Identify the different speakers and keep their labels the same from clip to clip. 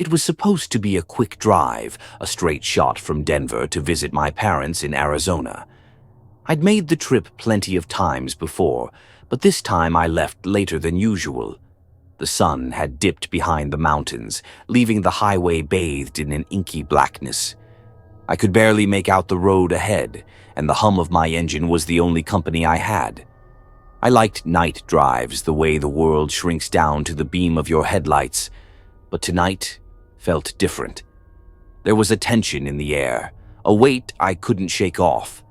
Speaker 1: It was supposed to be a quick drive, a straight shot from Denver to visit my parents in Arizona. I'd made the trip plenty of times before, but this time I left later than usual. The sun had dipped behind the mountains, leaving the highway bathed in an inky blackness. I could barely make out the road ahead, and the hum of my engine was the only company I had. I liked night drives, the way the world shrinks down to the beam of your headlights, but tonight felt different. There was a tension in the air, a weight I couldn't shake off.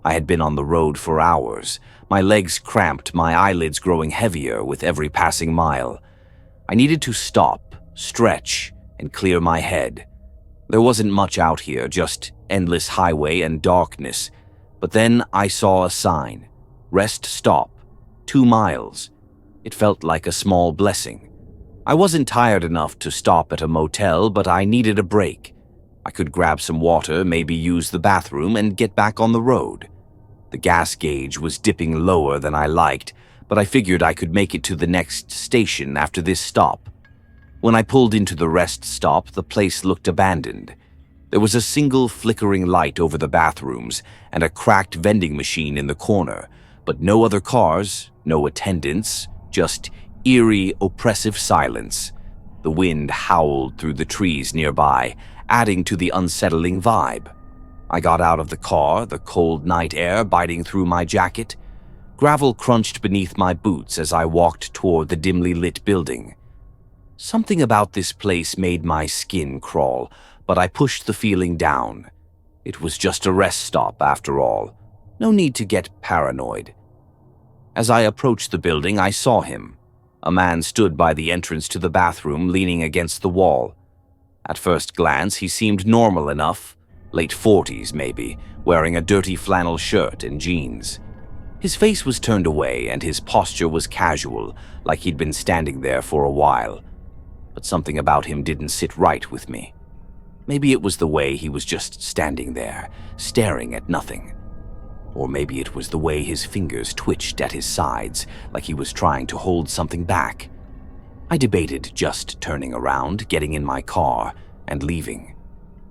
Speaker 1: I had been on the road for hours, my legs cramped, my eyelids growing heavier with every passing mile. I needed to stop, stretch, and clear my head. There wasn't much out here, just endless highway and darkness. But then I saw a sign. Rest stop. 2 miles. It felt like a small blessing. I wasn't tired enough to stop at a motel, but I needed a break. I could grab some water, maybe use the bathroom, and get back on the road. The gas gauge was dipping lower than I liked, but I figured I could make it to the next station after this stop. When I pulled into the rest stop, the place looked abandoned. There was a single flickering light over the bathrooms and a cracked vending machine in the corner, but no other cars, no attendants, just eerie, oppressive silence. The wind howled through the trees nearby, adding to the unsettling vibe. I got out of the car, the cold night air biting through my jacket. Gravel crunched beneath my boots as I walked toward the dimly lit building. Something about this place made my skin crawl, but I pushed the feeling down. It was just a rest stop after all. No need to get paranoid. As I approached the building, I saw him. A man stood by the entrance to the bathroom, leaning against the wall. At first glance, he seemed normal enough, late 40s maybe, wearing a dirty flannel shirt and jeans. His face was turned away and his posture was casual, like he'd been standing there for a while. But something about him didn't sit right with me. Maybe it was the way he was just standing there, staring at nothing. Or maybe it was the way his fingers twitched at his sides, like he was trying to hold something back. I debated just turning around, getting in my car, and leaving.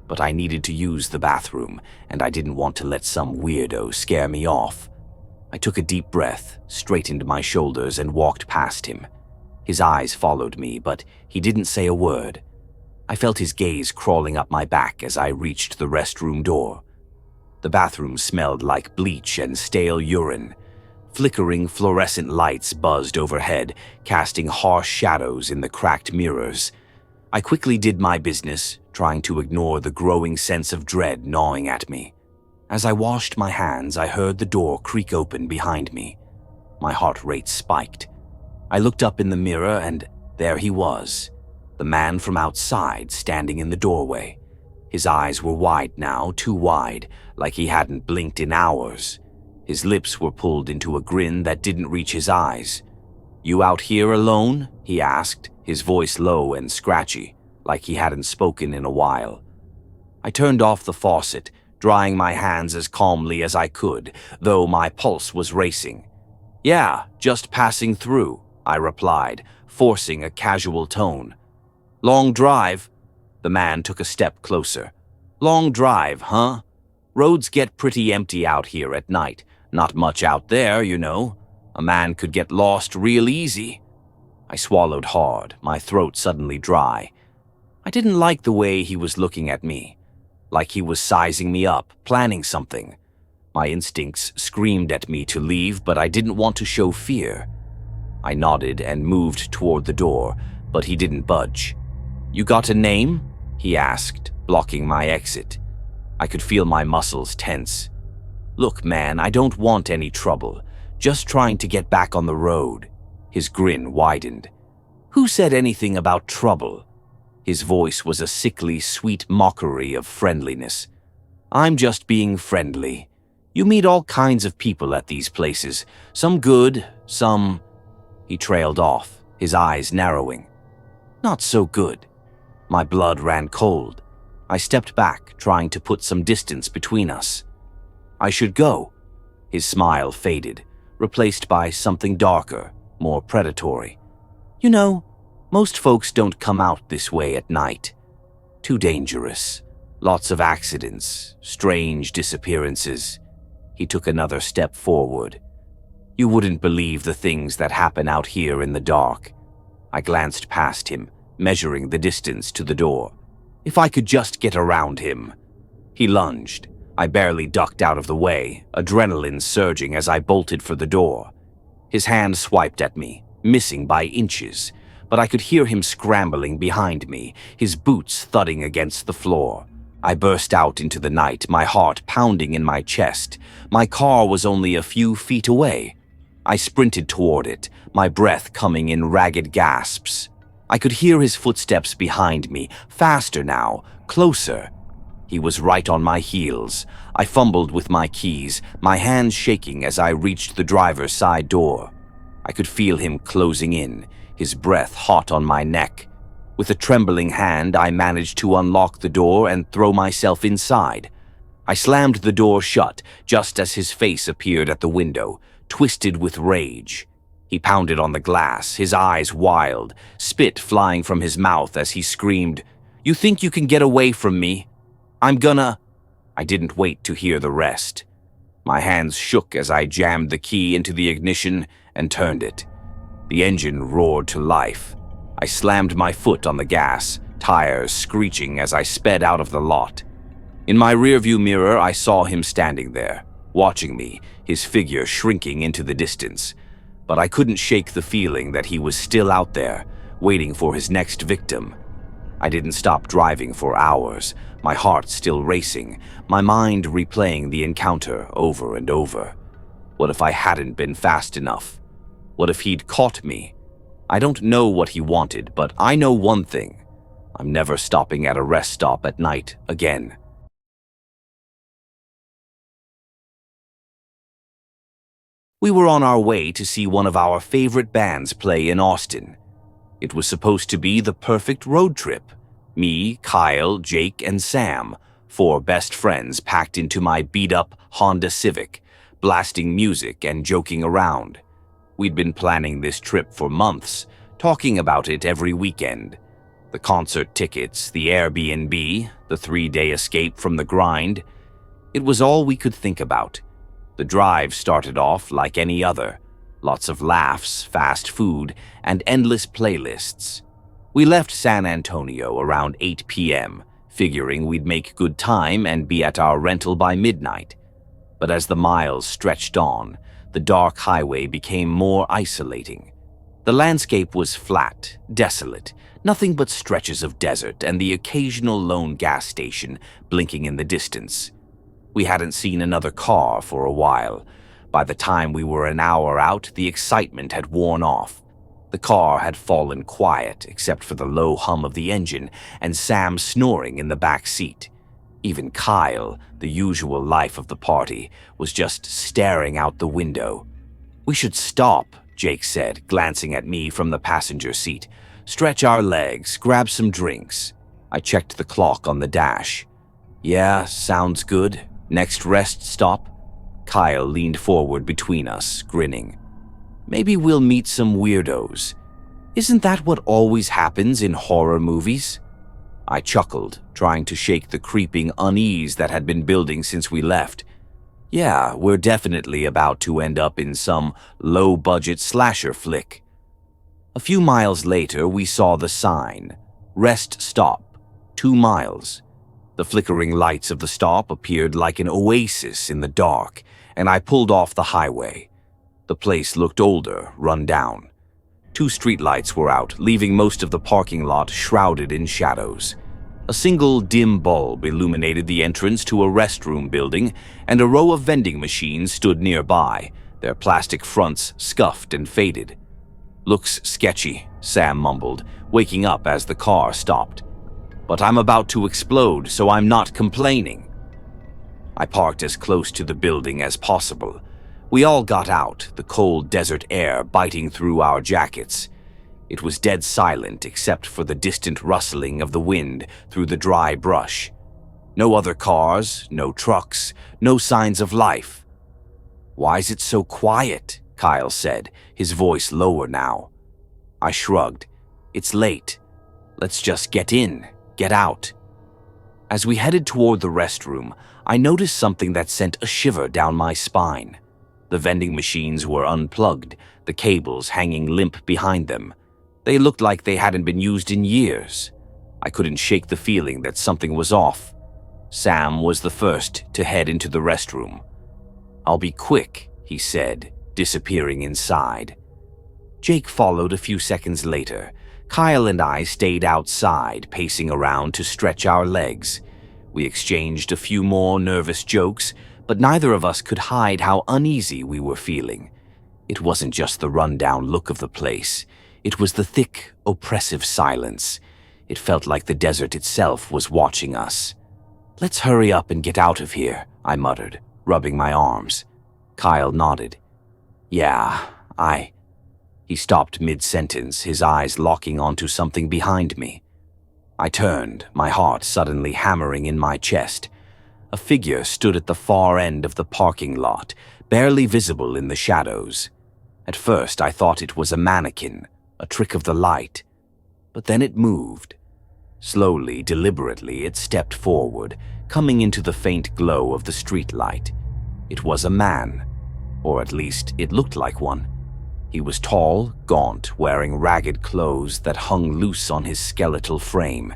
Speaker 1: But I needed to use the bathroom, and I didn't want to let some weirdo scare me off. I took a deep breath, straightened my shoulders, and walked past him. His eyes followed me, but he didn't say a word. I felt his gaze crawling up my back as I reached the restroom door. The bathroom smelled like bleach and stale urine. Flickering fluorescent lights buzzed overhead, casting harsh shadows in the cracked mirrors. I quickly did my business, trying to ignore the growing sense of dread gnawing at me. As I washed my hands, I heard the door creak open behind me. My heart rate spiked. I looked up in the mirror and there he was, the man from outside standing in the doorway. His eyes were wide now, too wide, like he hadn't blinked in hours. His lips were pulled into a grin that didn't reach his eyes. "You out here alone?" he asked, his voice low and scratchy, like he hadn't spoken in a while. I turned off the faucet, drying my hands as calmly as I could, though my pulse was racing. "Yeah, just passing through," I replied, forcing a casual tone. "Long drive?" The man took a step closer. "Long drive, huh? Roads get pretty empty out here at night. Not much out there, you know. A man could get lost real easy." I swallowed hard, my throat suddenly dry. I didn't like the way he was looking at me, like he was sizing me up, planning something. My instincts screamed at me to leave, but I didn't want to show fear. I nodded and moved toward the door, but he didn't budge. "You got a name?" he asked, blocking my exit. I could feel my muscles tense. "Look, man, I don't want any trouble. Just trying to get back on the road." His grin widened. "Who said anything about trouble?" His voice was a sickly, sweet mockery of friendliness. "I'm just being friendly. You meet all kinds of people at these places. Some good, some—" He trailed off, his eyes narrowing. "Not so good." My blood ran cold. I stepped back, trying to put some distance between us. "I should go." His smile faded, replaced by something darker, more predatory. "You know, most folks don't come out this way at night." Too dangerous. Lots of accidents, strange disappearances. He took another step forward. You wouldn't believe the things that happen out here in the dark. I glanced past him, measuring the distance to the door. If I could just get around him. He lunged. I barely ducked out of the way, adrenaline surging as I bolted for the door. His hand swiped at me, missing by inches, but I could hear him scrambling behind me, his boots thudding against the floor. I burst out into the night, my heart pounding in my chest. My car was only a few feet away. I sprinted toward it, my breath coming in ragged gasps. I could hear his footsteps behind me, faster now, closer. He was right on my heels. I fumbled with my keys, my hands shaking as I reached the driver's side door. I could feel him closing in, his breath hot on my neck. With a trembling hand, I managed to unlock the door and throw myself inside. I slammed the door shut just as his face appeared at the window, twisted with rage. He pounded on the glass, his eyes wild, spit flying from his mouth as he screamed, "You think you can get away from me? I'm gonna—" I didn't wait to hear the rest. My hands shook as I jammed the key into the ignition and turned it. The engine roared to life. I slammed my foot on the gas, tires screeching as I sped out of the lot. In my rearview mirror, I saw him standing there, watching me, his figure shrinking into the distance. But I couldn't shake the feeling that he was still out there, waiting for his next victim. I didn't stop driving for hours, my heart still racing, my mind replaying the encounter over and over. What if I hadn't been fast enough? What if he'd caught me? I don't know what he wanted, but I know one thing. I'm never stopping at a rest stop at night again. We were on our way to see one of our favorite bands play in Austin. It was supposed to be the perfect road trip. Me, Kyle, Jake, and Sam, 4 best friends packed into my beat-up Honda Civic, blasting music and joking around. We'd been planning this trip for months, talking about it every weekend. The concert tickets, the Airbnb, the 3-day escape from the grind. It was all we could think about. The drive started off like any other. Lots of laughs, fast food, and endless playlists. We left San Antonio around 8 p.m., figuring we'd make good time and be at our rental by midnight. But as the miles stretched on, the dark highway became more isolating. The landscape was flat, desolate, nothing but stretches of desert and the occasional lone gas station blinking in the distance. We hadn't seen another car for a while. By the time we were an hour out, the excitement had worn off. The car had fallen quiet except for the low hum of the engine and Sam snoring in the back seat. Even Kyle, the usual life of the party, was just staring out the window. "We should stop," Jake said, glancing at me from the passenger seat. "Stretch our legs, grab some drinks." I checked the clock on the dash. "Yeah, sounds good. Next rest stop?" Kyle leaned forward between us, grinning. "Maybe we'll meet some weirdos. Isn't that what always happens in horror movies?" I chuckled, trying to shake the creeping unease that had been building since we left. "Yeah, we're definitely about to end up in some low-budget slasher flick." A few miles later, we saw the sign, "Rest Stop, 2 miles." The flickering lights of the stop appeared like an oasis in the dark, and I pulled off the highway. The place looked older, run down. 2 streetlights were out, leaving most of the parking lot shrouded in shadows. A single dim bulb illuminated the entrance to a restroom building, and a row of vending machines stood nearby, their plastic fronts scuffed and faded. "Looks sketchy," Sam mumbled, waking up as the car stopped. "But I'm about to explode, so I'm not complaining." I parked as close to the building as possible. We all got out, the cold desert air biting through our jackets. It was dead silent except for the distant rustling of the wind through the dry brush. No other cars, no trucks, no signs of life. "Why's it so quiet?" Kyle said, his voice lower now. I shrugged. "It's late. Let's just get in, get out." As we headed toward the restroom, I noticed something that sent a shiver down my spine. The vending machines were unplugged, the cables hanging limp behind them. They looked like they hadn't been used in years. I couldn't shake the feeling that something was off. Sam was the first to head into the restroom. "I'll be quick," he said, disappearing inside. Jake followed a few seconds later. Kyle and I stayed outside, pacing around to stretch our legs. We exchanged a few more nervous jokes, but neither of us could hide how uneasy we were feeling. It wasn't just the rundown look of the place. It was the thick, oppressive silence. It felt like the desert itself was watching us. "Let's hurry up and get out of here," I muttered, rubbing my arms. Kyle nodded. "Yeah, He stopped mid-sentence, his eyes locking onto something behind me. I turned, my heart suddenly hammering in my chest. A figure stood at the far end of the parking lot, barely visible in the shadows. At first, I thought it was a mannequin, a trick of the light. But then it moved. Slowly, deliberately, it stepped forward, coming into the faint glow of the streetlight. It was a man, or at least it looked like one. He was tall, gaunt, wearing ragged clothes that hung loose on his skeletal frame.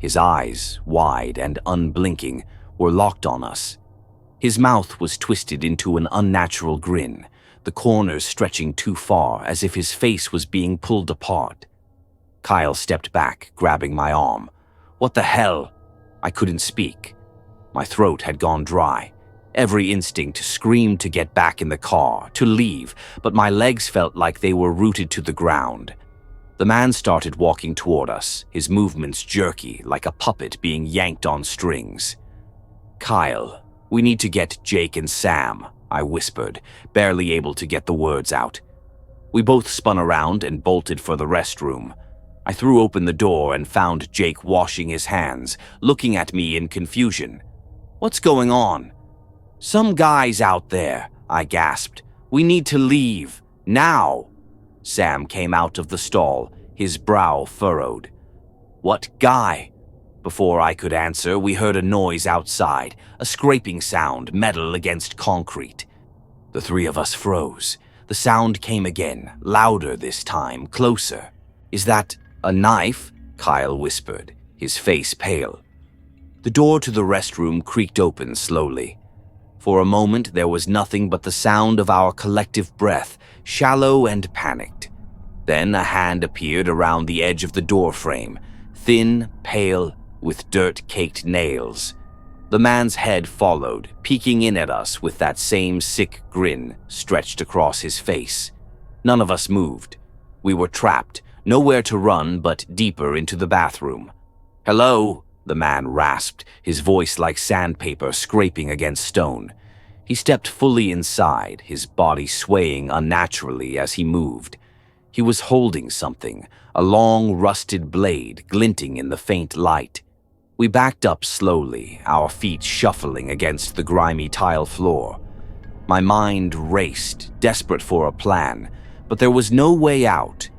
Speaker 1: His eyes, wide and unblinking, were locked on us. His mouth was twisted into an unnatural grin, the corners stretching too far as if his face was being pulled apart. Kyle stepped back, grabbing my arm. "What the hell?" I couldn't speak. My throat had gone dry. Every instinct screamed to get back in the car, to leave, but my legs felt like they were rooted to the ground. The man started walking toward us, his movements jerky, like a puppet being yanked on strings. "Kyle, we need to get Jake and Sam," I whispered, barely able to get the words out. We both spun around and bolted for the restroom. I threw open the door and found Jake washing his hands, looking at me in confusion. "What's going on?" "Some guy's out there," I gasped. "We need to leave. Now." Sam came out of the stall, his brow furrowed. "What guy?" Before I could answer, we heard a noise outside, a scraping sound, metal against concrete. The three of us froze. The sound came again, louder this time, closer. "Is that a knife?" Kyle whispered, his face pale. The door to the restroom creaked open slowly. For a moment, there was nothing but the sound of our collective breath, shallow and panicked. Then a hand appeared around the edge of the doorframe, thin, pale, with dirt-caked nails. The man's head followed, peeking in at us with that same sick grin stretched across his face. None of us moved. We were trapped, nowhere to run but deeper into the bathroom. "Hello?" the man rasped, his voice like sandpaper scraping against stone. He stepped fully inside, his body swaying unnaturally as he moved. He was holding something, a long, rusted blade glinting in the faint light. We backed up slowly, our feet shuffling against the grimy tile floor. My mind raced, desperate for a plan, but there was no way out.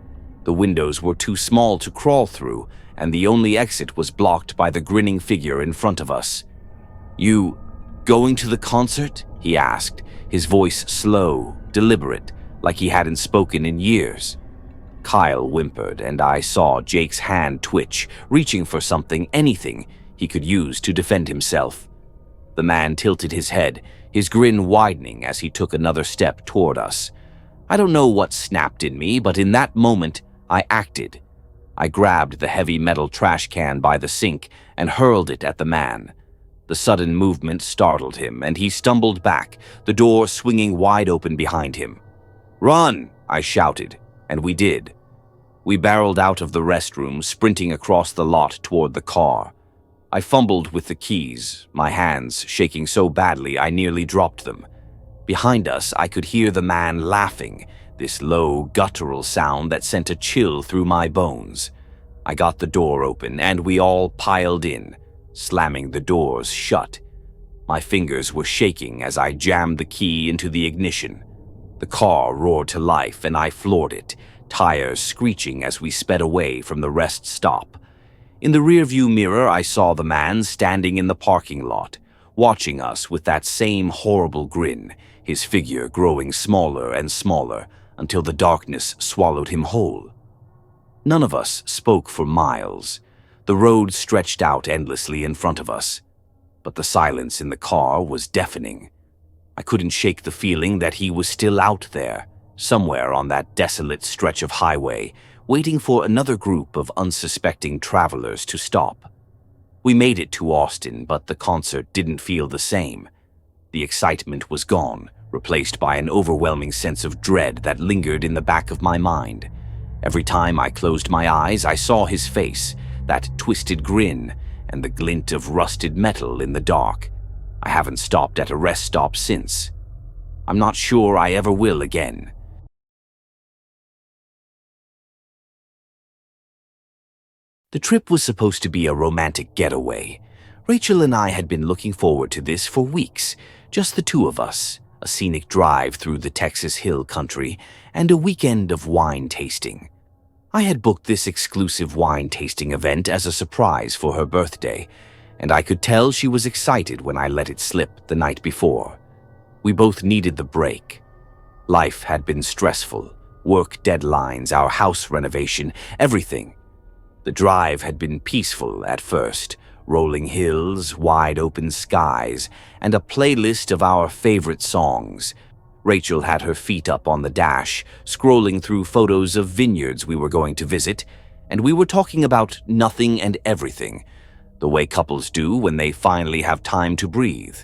Speaker 1: The windows were too small to crawl through, and the only exit was blocked by the grinning figure in front of us. "You going to the concert?" he asked, his voice slow, deliberate, like he hadn't spoken in years. Kyle whimpered, and I saw Jake's hand twitch, reaching for something, anything, he could use to defend himself. The man tilted his head, his grin widening as he took another step toward us. I don't know what snapped in me, but in that moment, I acted. I grabbed the heavy metal trash can by the sink and hurled it at the man. The sudden movement startled him, and he stumbled back, the door swinging wide open behind him. "Run!" I shouted, and we did. We barreled out of the restroom, sprinting across the lot toward the car. I fumbled with the keys, my hands shaking so badly I nearly dropped them. Behind us, I could hear the man laughing, this low, guttural sound that sent a chill through my bones. I got the door open, and we all piled in, slamming the doors shut. My fingers were shaking as I jammed the key into the ignition. The car roared to life, and I floored it, tires screeching as we sped away from the rest stop. In the rearview mirror, I saw the man standing in the parking lot, watching us with that same horrible grin, his figure growing smaller and smaller until the darkness swallowed him whole. None of us spoke for miles. The road stretched out endlessly in front of us, but the silence in the car was deafening. I couldn't shake the feeling that he was still out there, somewhere on that desolate stretch of highway, waiting for another group of unsuspecting travelers to stop. We made it to Austin, but the concert didn't feel the same. The excitement was gone, replaced by an overwhelming sense of dread that lingered in the back of my mind. Every time I closed my eyes, I saw his face, that twisted grin, and the glint of rusted metal in the dark. I haven't stopped at a rest stop since. I'm not sure I ever will again. The trip was supposed to be a romantic getaway. Rachel and I had been looking forward to this for weeks, just the two of us, a scenic drive through the Texas Hill Country, and a weekend of wine tasting. I had booked this exclusive wine tasting event as a surprise for her birthday, and I could tell she was excited when I let it slip the night before. We both needed the break. Life had been stressful, work deadlines, our house renovation, everything. The drive had been peaceful at first, rolling hills, wide open skies, and a playlist of our favorite songs. Rachel had her feet up on the dash, scrolling through photos of vineyards we were going to visit, and we were talking about nothing and everything, the way couples do when they finally have time to breathe.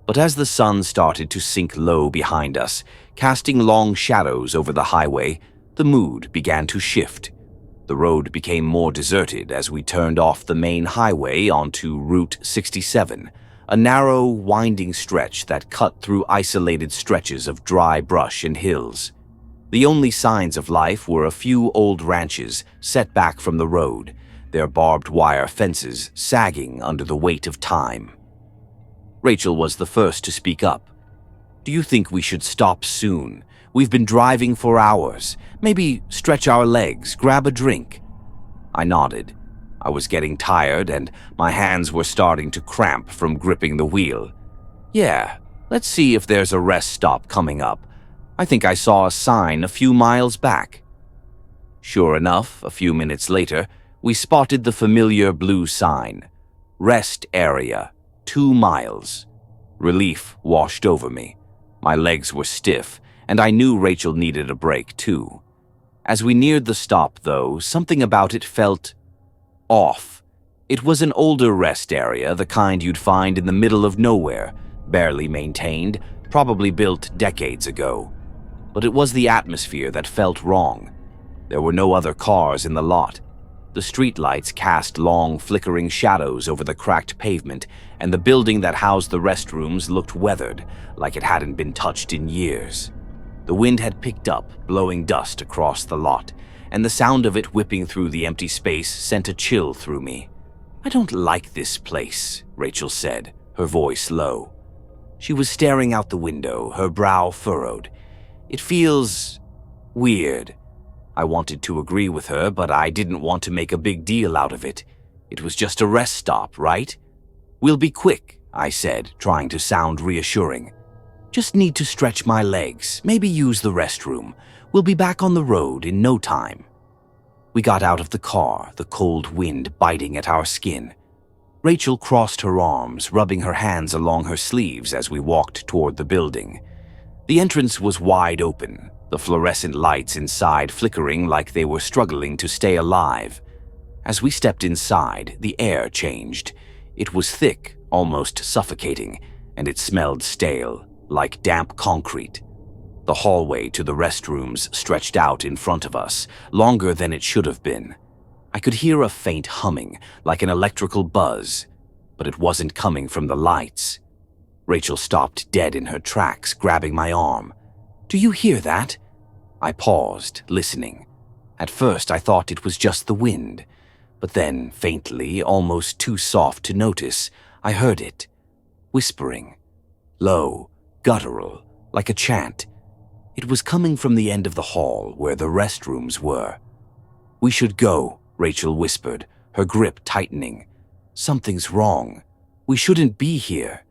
Speaker 1: But as the sun started to sink low behind us, casting long shadows over the highway, the mood began to shift. The road became more deserted as we turned off the main highway onto Route 67, a narrow, winding stretch that cut through isolated stretches of dry brush and hills. The only signs of life were a few old ranches set back from the road, their barbed wire fences sagging under the weight of time. Rachel was the first to speak up. "Do you think we should stop soon? We've been driving for hours. Maybe stretch our legs, grab a drink." I nodded. I was getting tired and my hands were starting to cramp from gripping the wheel. "Yeah, let's see if there's a rest stop coming up. I think I saw a sign a few miles back." Sure enough, a few minutes later, we spotted the familiar blue sign. Rest area, 2 miles. Relief washed over me. My legs were stiff, and I knew Rachel needed a break too. As we neared the stop, though, something about it felt off. It was an older rest area, the kind you'd find in the middle of nowhere, barely maintained, probably built decades ago. But it was the atmosphere that felt wrong. There were no other cars in the lot. The streetlights cast long, flickering shadows over the cracked pavement, and the building that housed the restrooms looked weathered, like it hadn't been touched in years. The wind had picked up, blowing dust across the lot, and the sound of it whipping through the empty space sent a chill through me. "I don't like this place," Rachel said, her voice low. She was staring out the window, her brow furrowed. "It feels weird." I wanted to agree with her, but I didn't want to make a big deal out of it. It was just a rest stop, right? "We'll be quick," I said, trying to sound reassuring. "Just need to stretch my legs, maybe use the restroom. We'll be back on the road in no time." We got out of the car, the cold wind biting at our skin. Rachel crossed her arms, rubbing her hands along her sleeves as we walked toward the building. The entrance was wide open, the fluorescent lights inside flickering like they were struggling to stay alive. As we stepped inside, the air changed. It was thick, almost suffocating, and it smelled stale, like damp concrete. The hallway to the restrooms stretched out in front of us, longer than it should have been. I could hear a faint humming, like an electrical buzz, but it wasn't coming from the lights. Rachel stopped dead in her tracks, grabbing my arm. "Do you hear that?" I paused, listening. At first I thought it was just the wind, but then, faintly, almost too soft to notice, I heard it. Whispering. Low, guttural, like a chant. It was coming from the end of the hall where the restrooms were. "We should go," Rachel whispered, her grip tightening. Something's wrong. We shouldn't be here.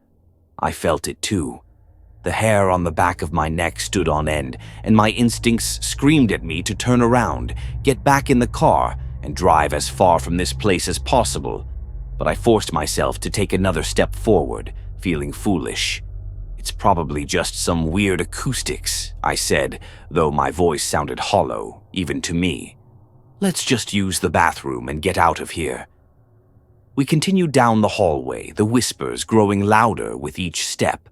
Speaker 1: I felt it too. The hair on the back of my neck stood on end, and my instincts screamed at me to turn around, get back in the car, and drive as far from this place as possible. But I forced myself to take another step forward, feeling foolish. "It's probably just some weird acoustics," I said, though my voice sounded hollow, even to me. "Let's just use the bathroom and get out of here." We continued down the hallway, the whispers growing louder with each step.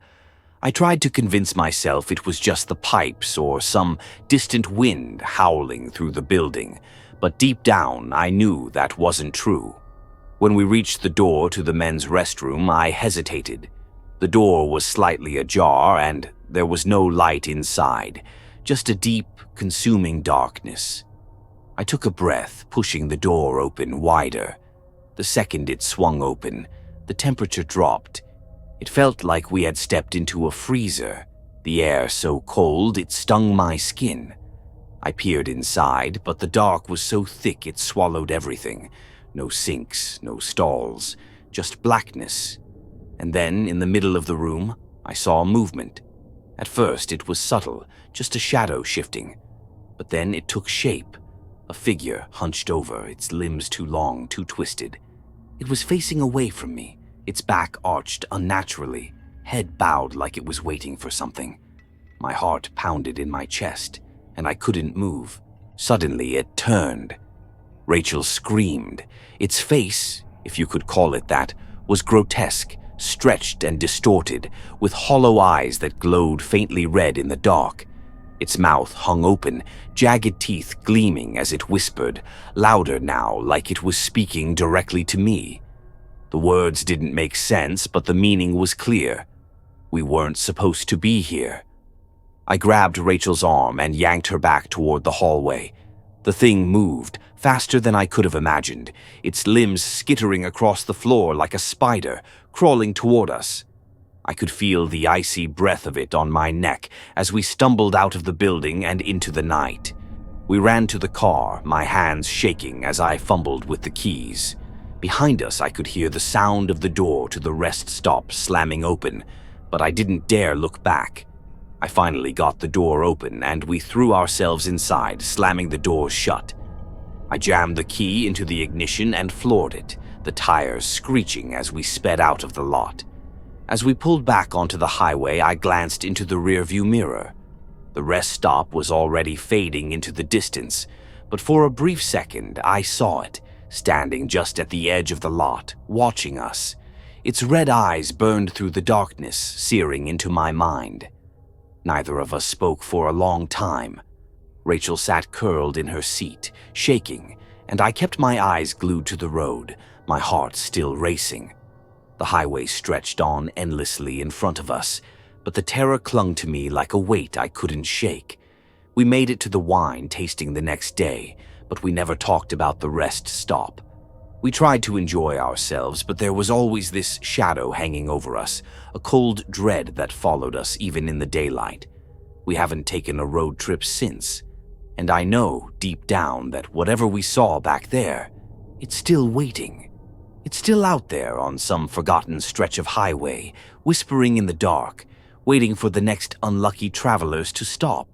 Speaker 1: I tried to convince myself it was just the pipes or some distant wind howling through the building, but deep down I knew that wasn't true. When we reached the door to the men's restroom, I hesitated. The door was slightly ajar and there was no light inside, just a deep, consuming darkness. I took a breath, pushing the door open wider. The second it swung open, the temperature dropped. It felt like we had stepped into a freezer, the air so cold it stung my skin. I peered inside, but the dark was so thick it swallowed everything. No sinks, no stalls, just blackness. And then, in the middle of the room, I saw movement. At first, it was subtle, just a shadow shifting. But then it took shape. A figure hunched over, its limbs too long, too twisted. It was facing away from me, its back arched unnaturally, head bowed like it was waiting for something. My heart pounded in my chest, and I couldn't move. Suddenly, it turned. Rachel screamed. Its face, if you could call it that, was grotesque, stretched and distorted, with hollow eyes that glowed faintly red in the dark. Its mouth hung open, jagged teeth gleaming as it whispered, louder now, like it was speaking directly to me. The words didn't make sense, but the meaning was clear. We weren't supposed to be here. I grabbed Rachel's arm and yanked her back toward the hallway. The thing moved, faster than I could have imagined, its limbs skittering across the floor like a spider, crawling toward us. I could feel the icy breath of it on my neck as we stumbled out of the building and into the night. We ran to the car, my hands shaking as I fumbled with the keys. Behind us, I could hear the sound of the door to the rest stop slamming open, but I didn't dare look back. I finally got the door open, and we threw ourselves inside, slamming the doors shut. I jammed the key into the ignition and floored it, the tires screeching as we sped out of the lot. As we pulled back onto the highway, I glanced into the rearview mirror. The rest stop was already fading into the distance, but for a brief second, I saw it, standing just at the edge of the lot, watching us. Its red eyes burned through the darkness, searing into my mind. Neither of us spoke for a long time. Rachel sat curled in her seat, shaking, and I kept my eyes glued to the road, my heart still racing. The highway stretched on endlessly in front of us, but the terror clung to me like a weight I couldn't shake. We made it to the wine tasting the next day, but we never talked about the rest stop. We tried to enjoy ourselves, but there was always this shadow hanging over us, a cold dread that followed us even in the daylight. We haven't taken a road trip since, and I know deep down that whatever we saw back there, it's still waiting. It's still out there on some forgotten stretch of highway, whispering in the dark, waiting for the next unlucky travelers to stop.